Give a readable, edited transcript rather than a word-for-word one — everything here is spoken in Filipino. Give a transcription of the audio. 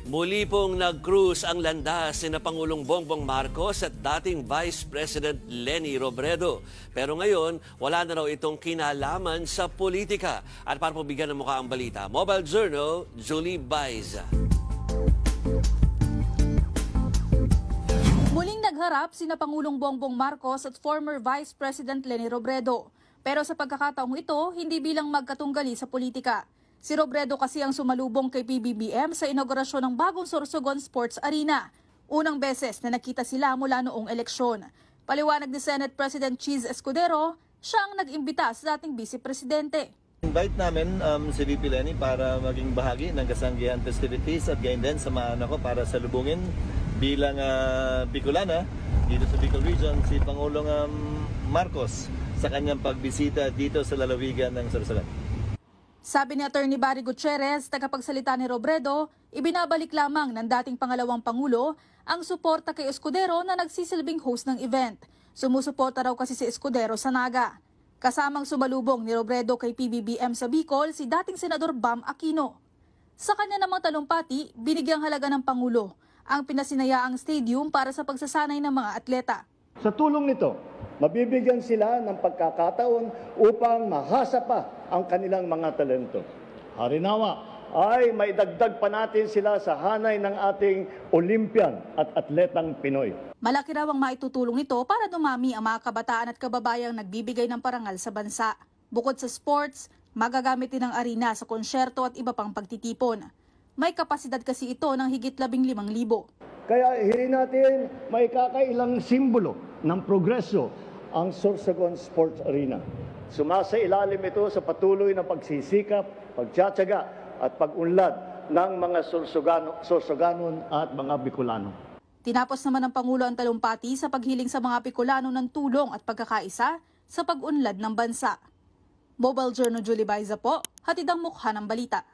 Muli pong nag-cruise ang landas ni Pangulong Bongbong Marcos at dating Vice President Leni Robredo. Pero ngayon, wala na raw itong kinalaman sa politika. At para pabigyan ng mukha ang balita, Mobile Journal, Julie Baiza. Muling nagharap sina Pangulong Bongbong Marcos at former Vice President Leni Robredo. Pero sa pagkakataong ito, hindi bilang magkatunggali sa politika. Si Robredo kasi ang sumalubong kay PBBM sa inaugurasyon ng bagong Sorsogon Sports Arena. Unang beses na nakita sila mula noong eleksyon. Paliwanag ni Senate President Cheese Escudero, siya ang nag-imbita sa dating Vice Presidente. Invite namin si VP Leni para maging bahagi ng kasanggihan festivities at gayon din samahan ako para salubungin bilang Bicolana dito sa Bicol Region si Pangulong Marcos sa kanyang pagbisita dito sa lalawigan ng Sorsogon. Sabi ni Atty. Barry Gutierrez, tagapagsalita ni Robredo, ibinabalik lamang ng dating pangalawang Pangulo ang suporta kay Escudero na nagsisilbing host ng event. Sumusuporta raw kasi si Escudero sa Naga. Kasamang sumalubong ni Robredo kay PBBM sa Bicol si dating Senador Bam Aquino. Sa kanya namang talumpati, binigyang halaga ng Pangulo ang pinasinayaang stadium para sa pagsasanay ng mga atleta. Sa tulong nito, mabibigyan sila ng pagkakataon upang mahasa pa ang kanilang mga talento. Harinawa ay maidagdag pa natin sila sa hanay ng ating Olympian at atletang Pinoy. Malaki raw ang maitutulong nito para dumami ang mga kabataan at kababayang nagbibigay ng parangal sa bansa. Bukod sa sports, magagamit din ang arena sa konsyerto at iba pang pagtitipon. May kapasidad kasi ito ng higit 15,000. Kaya hirin natin may kakailang simbolo ng progreso ang Sorsogon Sports Arena. Sumasailalim ito sa patuloy na pagsisikap, pagtsatsaga at pag-unlad ng mga Sorsoganon at mga Bicolano. Tinapos naman ng Pangulo ang talumpati sa paghiling sa mga Bicolano ng tulong at pagkakaisa sa pag-unlad ng bansa. Mobile Journal, Julie Baiza po, hatid ang mukha ng balita.